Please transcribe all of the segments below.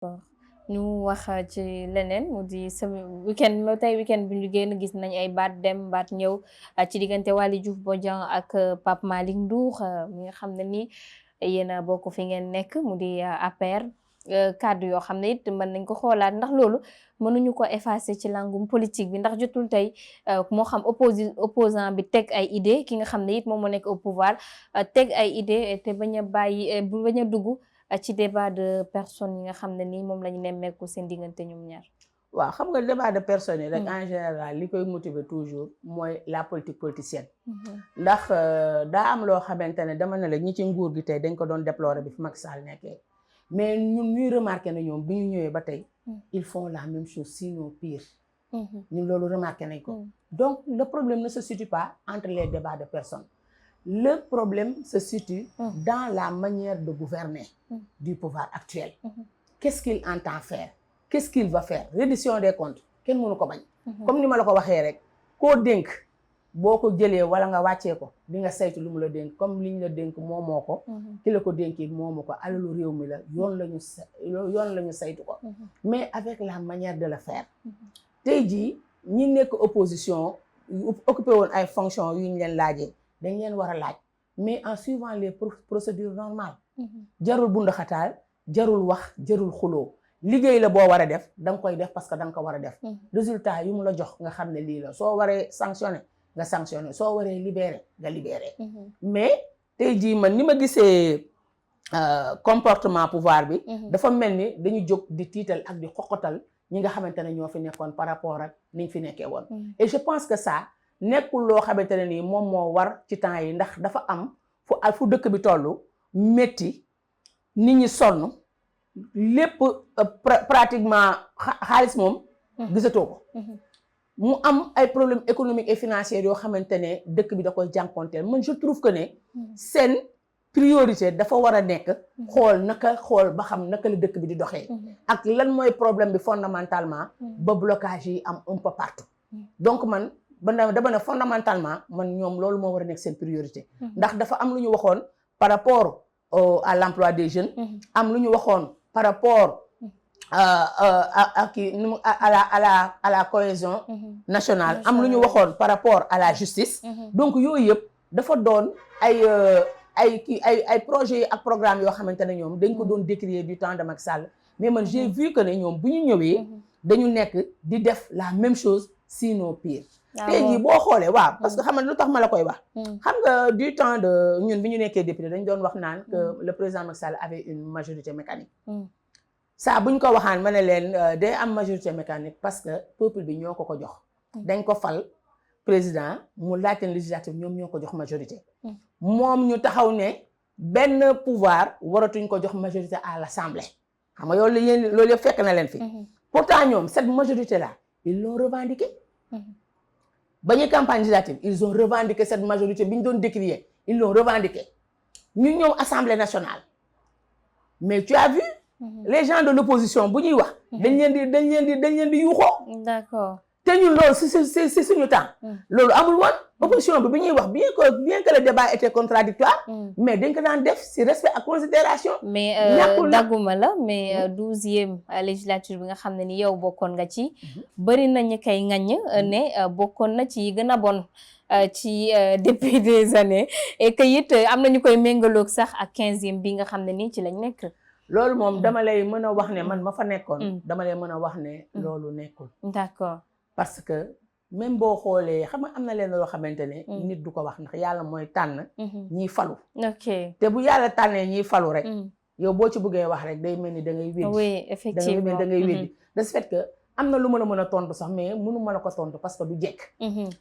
bon ñu wax ci leneen mu di weekend ma tey weekend bi ñu génn gis nañ ay baat dem baat ñëw ci diggante Waly Diouf Bodiang ak Pape Malick Ndour mi nga xam ne ni yéen a bokk fi ngeen nekk mu di APR kàddu yoo xam ne it mën nañ ko xoolaat ndax loolu mënuñu ko effacer ci langum politique bi ndax jotul tey moo xam opposant bi teg ay idée ki nga xam ne it moom moo nekk au pouvoir teg ay idée te bañ a bàyyi bañ a dugg ci débat de personnes yi nga xam ne nii moom la ñu nemmeeku seen diggante ñoom ñaar. waaw xam nga débat de personnes yi rek en général li koy motiver toujours mooy la politique politicienne. ndax daa am loo xamante ne dama ne la ñi ci nguur gi tey dañ ko doon déplorer bi fi Macky Sall nekkee mais ñun ñuy remarqué ne ñoom bi ñu ñëwee ba tey ils font la même chose sinon pire. ñun loolu remarqué nañ ko. donc le problème ne se situe pas entre les débats de personnes. Le problème se situe dans la manière de gouverner du pouvoir actuel. Qu'est-ce qu'il entend faire? Qu'est-ce qu'il va faire? Reddition des comptes kenn mënu ko bañ. comme ni ma la ko waxee rek koo dénk boo ko jëlee wala nga wàccee ko di nga saytu lu mu la dénk comme liñ la dénk moomoo ko. ki la ko dénkee moomu ko alalu réew mi la yoon la ñu saytu ko. mais avec la manière de le faire. tey jii ñi nekk opposition occupé woon ay fonctions yu ñu leen laajee. dañ leen war a laaj mais en suivant les procédures normales. jarul bundaxataal jarul wax jarul xuloo liggéey la boo war a def da nga koy def parce que da nga ko war a def. résultat yu mu la jox nga xam ne lii la soo waree sanctionné nga sanctionné soo waree libéré nga libéré. mais tey jii man ni ma gisee comportement pouvoir bi. dafa mel ni dañu jóg di tiital ak di xoqatal ñi nga xamante ne ñoo fi nekkoon par rapport ak niñ fi nekkee woon. et je pense que ça. nekkul loo xamante ne nii moom moo war ci temps yi ndax dafa am fu dëkk bi toll métti nit ñi sonn lépp pratiquement xaalis moom gisatoo ko mu am ay problèmes économiques et financiers yoo xamante ne dëkk bi da koy jànkonteel man je trouve que ne seen priorité dafa war a nekk xool ba xam naka la dëkk bi di doxee ak lan mooy problème bi fondamentalement ba blocage yi am un peu partout donc man dama ne fondamentalement man ñoom loolu moo war a nekk seen priorité ndax dafa am lu ñu waxoon par rapport à l'emploi des jeunes am lu ñu waxoon par rapport à la cohésion nationale am lu ñu waxoon par rapport à la justice donc yooyu yëpp dafa doon ay projets ak programmes yoo xamante ne ñoom dañ ko doon décrier du temps de Macky Sall mais man j'ai vu que ne ñoom bu ñu ñëwee dañu nekk di def la même chose sinon pire tey jii boo xoolee waaw parce que xam nga lu tax ma la koy wax xam nga du temps de ñun bi ñu nekkee député dañ doon wax naan que le président Macky Sall avait une majorité mécanique ça buñ ko waxaan ma ne leen day am majorité mécanique parce que peuple bi ñoo ko jox dañ ko fal président mu laajte législative ñoom ñoo ko jox majorité moom ñu taxaw ne benn pouvoir waratuñ ko jox majorité à l'Assemblée xam nga loolu yëpp fekk na leen fi pourtant ñoom cette majorité là ils l'ont revendiqué ba ñuy campagne législative ils ont revendiqué cette majorité bi ñu doon décrier ils l'ont revendiqué ñu ñëw Assemblée nationale mais tu as vu les gens de l'opposition bu ñuy wax dañ leen di yuuxoo d'accord te ñun loolu c'est suñu temps loolu amul woon opposition bi ñuy wax bien que le débat était contradictoire mais dañ ko daan def si respect ak considération mais dagguma la mais 12e législature bi nga xam ne ni yow bokkoon nga ci bëri nañu kay ŋaññ ne bokkoon na ci gën a bon ci depuis des années et que it am nañu koy méngaloog sax ak 15e bi nga xam ne nii ci lañ nekk loolu moom dama lay mën a wax ne man ma fa nekkoon dama lay mën a wax ne loolu nekkul d'accord parce que même boo xoolee xam nga am na leen loo xamante ne nit du ko wax ndax yàlla mooy tànn ñiy falu ok te bu yàlla tànnee ñiy falu rek yow boo ci bëggee wax rek day mel ni da ngay weddi oui effectivement da ngay weddi de ce fait que am na lu ma la mën a tontu sax mais mënu ma la ko tontu parce que du jekk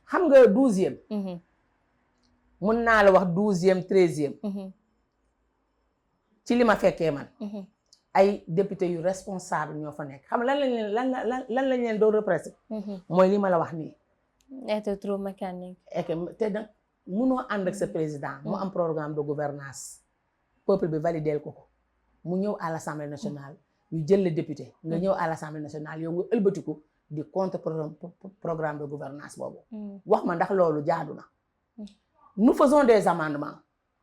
xam nga 12e mun naa la wax 12e 13e ci li ma fekkee man ay député yu responsable ñoo fa nekk xam lan lañ leen doon repressé mooy li ma la wax nii être trop mécanique et que te nag munoo ànd ak sa président mu am programme de gouvernance peuple bi valideel ko mu ñëw à l'Assemblée nationale ñu jël le député nga ñëw à l'Assemblée nationale yow nga ëlbatiku di contre programme de gouvernance boobu wax ma ndax loolu jaadu na nous faisons des amendements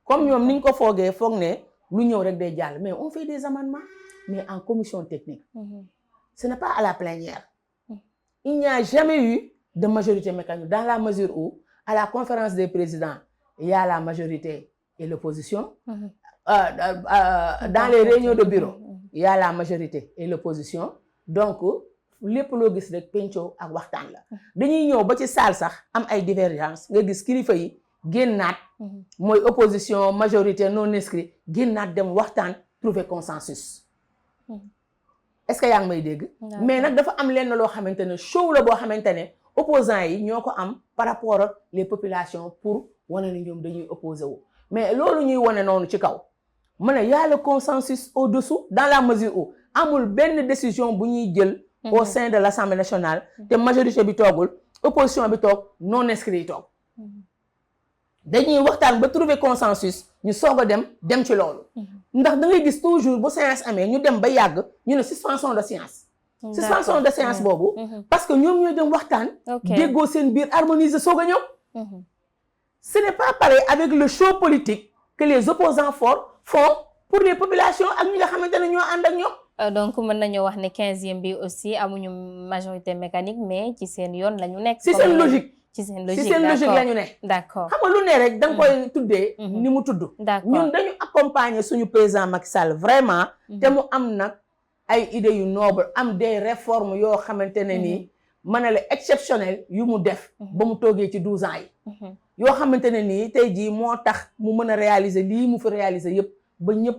comme ñoom niñ ko foogee foog ne lu ñëw rek day jàll mais on fait des amendements mais en commission technique. Ce n'est pas à la plénière. Il n'y a jamais eu de majorité mécanique dans la mesure où, à la conférence des présidents, il y a la majorité et l'opposition. Dans les réunions de bureau, il y a la majorité et l'opposition. Donc, lépp loo gis rek penco ak waxtaan la. dañuy ñëw ba ci salle sax am ay divergence nga gis kilifa yi génnaat. mooy opposition majorité non inscrit génnaat dem waxtaan trouver consensus. est-ce que yaa ngi may dégg. mais nag dafa am lenn loo xamante ne show la boo xamante ne opposants yi ñoo ko am par rapport ak les populations pour wane ne ñoom dañuy opposé wu. mais loolu ñuy wane noonu ci kaw mu ne y a le consensus au-dessous dans la mesure où amul benn décision bu ñuy jël. au sein de l'Assemblée nationale te majorité bi toogul opposition bi toog non inscrit yi toog. dañuy waxtaan ba trouver consensus ñu soog a dem ci loolu. ndax da ngay gis toujours bu séance amee ñu dem ba yàgg ñu ne suspension de séance. suspension de séance boobu. parce que ñoom ñooy dem waxtaan. déggoo seen biir harmoniser soog a ñëw. ce n'est pas pareil avec le show politique que les opposants forts font pour les populations ak ñi nga xamante ne ñoo ànd ak ñoom. donc mën nañoo wax ne 15e bi aussi amuñu majorité mécanique mais ci seen yoon la ñu nekk. ci seen logique. ci seen logique la ñu ne. d'accord xam nga lu ne rek da nga koy tuddee. ni mu tudd. d'accord ñun dañu accompagner suñu président Macky Sall vraiment. te mu am nag ay idées yu noble am des réformes yoo xamante ne nii. mën na la exceptionnel yu mu def. ba mu toogee ci 12 ans yi. yoo xamante ne nii tey jii moo tax mu mën a réaliser lii mu fi réaliser yëpp ba ñëpp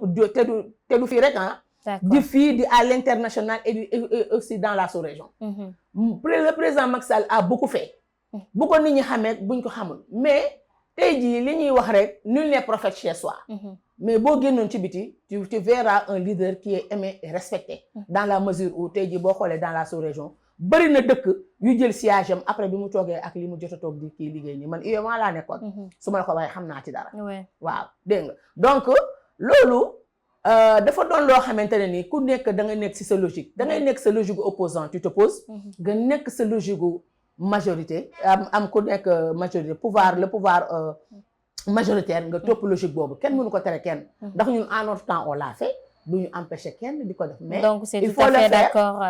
te du fii rek ah. di fii di à l'international et aussi dans la sous-région. Le président Macky Sall a beaucoup fait. bu ko nit ñi xamee buñ ko xamul mais tey jii li ñuy wax rek nul n'est prophète chez soi. mais boo génnoon ci biti tu verras un leader qui est aimé et respecté. dans la mesure où tey jii boo xoolee dans la sous-région bëri na dëkk yu jël siège am après bi mu toogee ak li mu jot a toog di kii liggéey nii man UEMOA laa nekkoon. su ma la ko waxee xam naa ci dara. waaw dégg nga donc loolu. dafa doon loo xamante ne nii ku nekk da nga nekk ci sa logique da ngay nekk sa logique opposant tu t'opposes nga nekk sa logique majorité am ku nekk majorité le pouvoir majoritaire nga topp logique boobu kenn mënu ko tere kenn ndax ñun en notre temps on l'a fait du ñu empêcher kenn di ko def mais donc c'est tout à fait d'accord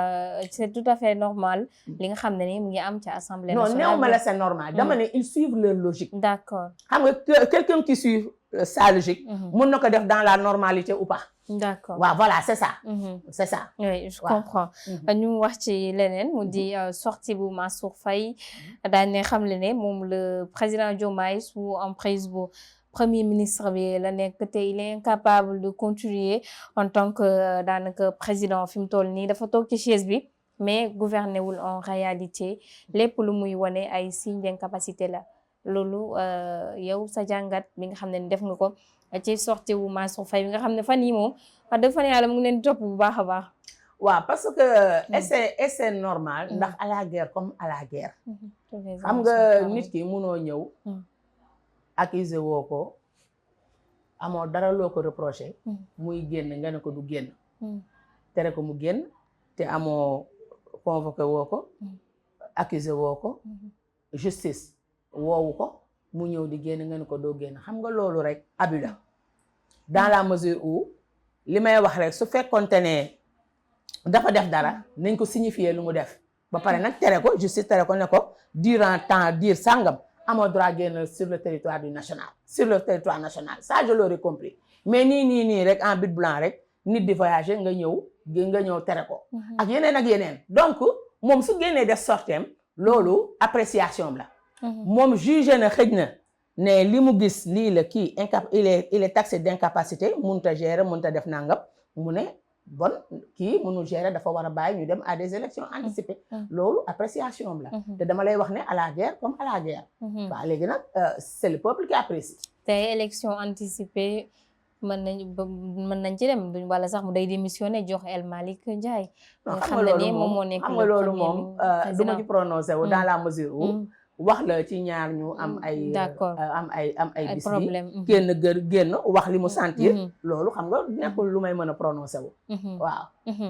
c'est tout à fait normal li nga xam ne ni mu ngi am ci assemblée nationale. non néew ma la c'est normal dama ne ils suivent leur logique. d'accord xam nga quelqu'un qui suit sa logique. mën na ko def dans la normalité ou pas. d'accord waaw voilà c'est ça. c'est ça. oui je comprends. ñu wax ci leneen mu di sortie bu Mansour Faye daañu ne xam le ne moom le président Diomaye sous emprise bu premier ministre bi la nekk te il est incapable de continuer en tant que daanaka président fi mu toll nii dafa toog ci chaise bi mais gouverner wul en réalité lépp lu muy wane ay signes d'incapacité la. loolu yow sa jàngat bi nga xam ne def nga ko ci sortie wu Mansour Faye bi nga xam ne fan yii moom wax dëgg fan yàlla mu ngi leen topp bu baax a baax. waaw parce que c'est normal ndax à la guerre comme à la guerre. xam nga nit ki munoo ñëw. accuser woo ko amoo dara loo ko reproché. muy génn nga ne ko du génn. tere ko mu génn te amoo convoqué woo ko. accuser woo ko. justice. woowu ko mu ñëw di génn nga ne ko doo génn xam nga loolu rek abus la dans la mesure où li may wax rek su fekkonte ne dafa def dara nañ ko signifier lu mu def ba pare nag tere ko justice tere ko ne ko durant temps diir sàngam amoo droit génn sur le territoire national ça je l'aurais compris mais nii rek en but blanc rek nit di voyager nga ñëw tere ko ak yeneen donc moom su génnee def sorteem loolu appréciation la moom jugé na xëj na ne li mu gis lii la kii il est taxé d'incapacité mënut a gérer mënut a def nangam mu ne bon kii mënul gérer dafa war a bàyyi ñu dem à des élections anticipées loolu appréciation la te dama lay wax ne à la guerre comme à la guerre waaw léegi nag c'est le peuple qui apprécie tey élection anticipée mën nañ ci dem duñ wala sax mu day démissionner jox El Malick Ndiaye xam nga loolu moom du ma ci prononcé wu dans la mesure où wax la ci ñaar ñu am ay bis bi génn wax li mu sentir loolu xam nga nekkul lu may mën a prononcé wu waaw